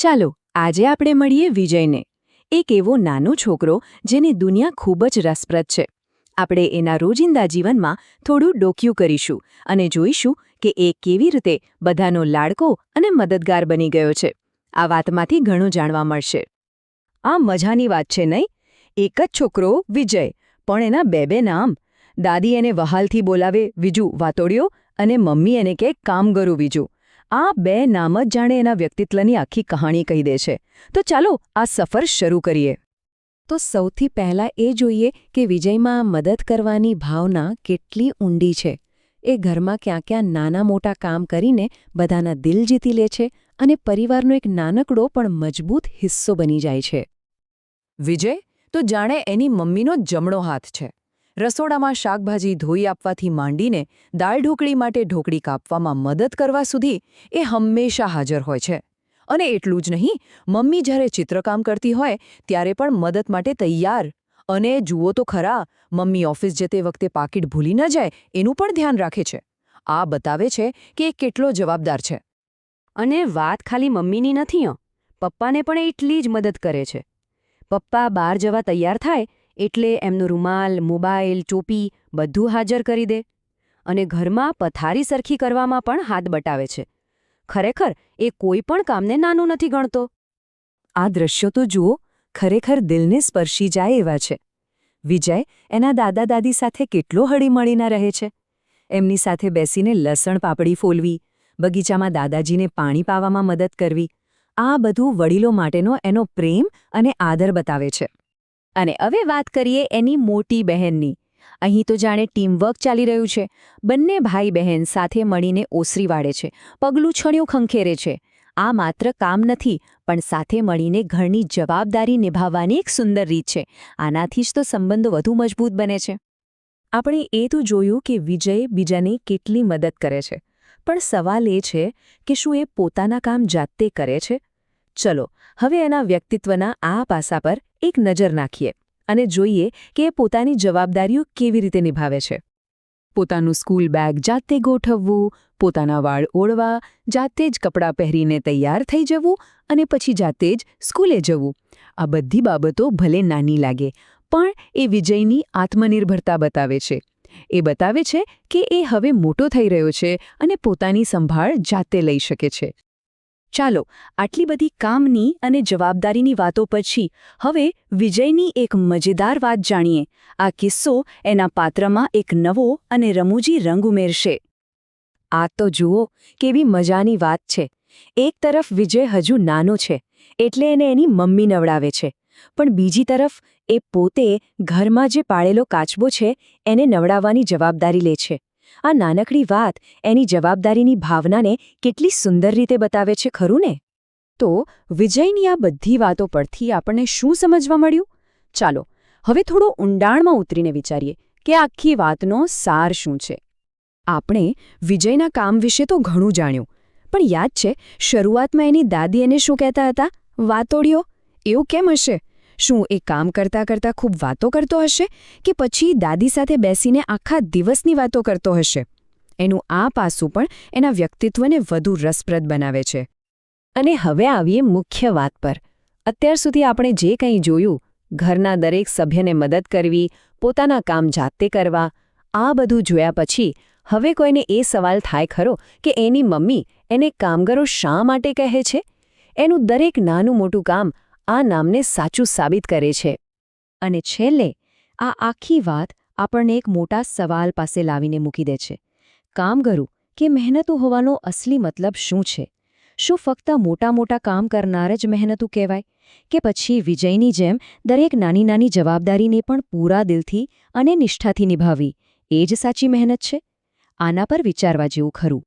ચાલો આજે આપણે મળીએ વિજયને, એક એવો નાનો છોકરો જેની દુનિયા ખૂબ જ રસપ્રદ છે. આપણે એના રોજિંદા જીવનમાં થોડું ડોક્યું કરીશું અને જોઈશું કે એ કેવી રીતે બધાનો લાડકો અને મદદગાર બની ગયો છે. આ વાતમાંથી ઘણું જાણવા મળશે. આ મજાની વાત છે નહીં? એક જ છોકરો વિજય, પણ એના બે નામ. દાદી એને વહાલથી બોલાવે વિજુ વાતોડિયો અને મમ્મી એને કહે કામગરું વિજુ. આ બે નામ જ જાણે એના વ્યક્તિત્વની આખી કહાણી કહી દે છે. તો ચાલો આ સફર શરૂ કરીએ. તો સૌથી પહેલાં એ જોઈએ કે વિજયમાં મદદ કરવાની ભાવના કેટલી ઊંડી છે. એ ઘરમાં ક્યાં ક્યાં નાના મોટા કામ કરીને બધાના દિલ જીતી લે છે અને પરિવારનો એક નાનકડો પણ મજબૂત હિસ્સો બની જાય છે. વિજય તો જાણે એની મમ્મીનો જમણો હાથ છે. રસોડામાં શાકભાજી ધોઈ આપવાથી માંડીને દાળ ઢોકળી માટે ઢોકળી કાપવામાં મદદ કરવા સુધી એ હંમેશા હાજર હોય છે. અને એટલું જ નહીં, મમ્મી જ્યારે ચિત્રકામ કરતી હોય ત્યારે પણ મદદ માટે તૈયાર. અને જુઓ તો ખરા, મમ્મી ઓફિસ જતે વખતે પાકીટ ભૂલી ન જાય એનું પણ ધ્યાન રાખે છે. આ બતાવે છે કે એ કેટલો જવાબદાર છે. અને વાત ખાલી મમ્મીની નથી, પપ્પાને પણ એટલી જ મદદ કરે છે. પપ્પા બહાર જવા તૈયાર થાય એટલે એમનો રૂમાલ, મોબાઈલ, ટોપી બધું હાજર કરી દે. અને ઘરમાં પથારી સરખી કરવામાં પણ હાથ બટાવે છે. ખરેખર એ કોઈ પણ કામને નાનું નથી ગણતો. આ દ્રશ્યો તો જુઓ, ખરેખર દિલને સ્પર્શી જાય એવા છે. વિજય એના દાદા દાદી સાથે કેટલો હળીમળીને રહે છે. એમની સાથે બેસીને લસણ પાપડી ફોલવી, બગીચામાં દાદાજીને પાણી પાવામાં મદદ કરવી, આ બધું વડીલો માટેનો એનો પ્રેમ અને આદર બતાવે છે. અને હવે વાત કરીએ એની મોટી બહેનની. અહીં તો જાણે ટીમવર્ક ચાલી રહ્યું છે. બંને ભાઈ બહેન સાથે મળીને ઓસરી વાળે છે, પગલું છણિયું ખંખેરે છે. આ માત્ર કામ નથી, પણ સાથે મળીને ઘરની જવાબદારી નિભાવવાની એક સુંદર રીત છે. આનાથી જ તો સંબંધો વધુ મજબૂત બને છે. આપણે એ તો જોયું કે વિજય બીજાની કેટલી મદદ કરે છે, પણ સવાલ એ છે કે શું એ પોતાના કામ જાતે કરે છે? ચલો હવે એના વ્યક્તિત્વના આ પાસા પર એક નજર નાખીએ અને જોઈએ કે એ પોતાની જવાબદારીઓ કેવી રીતે નિભાવે છે. પોતાનું સ્કૂલ બેગ જાતે ગોઠવવું, પોતાના વાળ ઓળવા, જાતે જ કપડાં પહેરીને તૈયાર થઈ જવું અને પછી જાતે જ સ્કૂલે જવું. આ બધી બાબતો ભલે નાની લાગે, પણ એ વિજયની આત્મનિર્ભરતા બતાવે છે. એ બતાવે છે કે એ હવે મોટો થઈ રહ્યો છે અને પોતાની સંભાળ જાતે લઈ શકે છે. ચાલો આટલી બધી કામની અને જવાબદારીની વાતો પછી હવે વિજયની એક મજેદાર વાત જાણીએ. આ કિસ્સો એના પાત્રમાં એક નવો અને રમૂજી રંગ ઉમેરશે. આ તો જુઓ કેવી મજાની વાત છે. એક તરફ વિજય હજુ નાનો છે એટલે એને એની મમ્મી નવડાવે છે, પણ બીજી તરફ એ પોતે ઘરમાં જે પાળેલો કાચબો છે એને નવડાવવાની જવાબદારી લે છે. આ નાનકડી વાત એની જવાબદારીની ભાવનાને કેટલી સુંદર રીતે બતાવે છે, ખરું ને? તો વિજયની આ બધી વાતો પરથી આપણને શું સમજવા મળ્યું? ચાલો હવે થોડો ઊંડાણમાં ઉતરીને વિચારીએ કે આખી વાતનો સાર શું છે. આપણે વિજયના કામ વિશે તો ઘણું જાણ્યું, પણ યાદ છે શરૂઆતમાં એની દાદી એને શું કહેતા હતા? વાતોડિયો. એવું કેમ હશે? શું એ કામ કરતાં કરતાં ખૂબ વાતો કરતો હશે કે પછી દાદી સાથે બેસીને આખા દિવસની વાતો કરતો હશે? એનું આ પાસું પણ એના વ્યક્તિત્વને વધુ રસપ્રદ બનાવે છે. અને હવે આવીએ મુખ્ય વાત પર. અત્યાર સુધી આપણે જે કંઈ જોયું, ઘરના દરેક સભ્યને મદદ કરવી, પોતાના કામ જાતે કરવા, આ બધું જોયા પછી હવે કોઈને એ સવાલ થાય ખરો કે એની મમ્મી એને કામગરો શા માટે કહે છે? એનું દરેક નાનું મોટું કામ આ નામને સાચું સાબિત કરે છે. અને છેલ્લે આ આખી વાત આપણને એક મોટા સવાલ પાસે લાવીને મૂકી દે છે. કામગરું કે મહેનતુ હોવાનો અસલી મતલબ શું છે? શું ફક્ત મોટા મોટા કામ કરનાર જ મહેનતુ કહેવાય? કે પછી વિજયની જેમ દરેક નાની નાની જવાબદારીને પણ પૂરા દિલથી અને નિષ્ઠાથી નિભાવવી એ જ સાચી મહેનત છે? આના પર વિચારવા જેવું ખરું.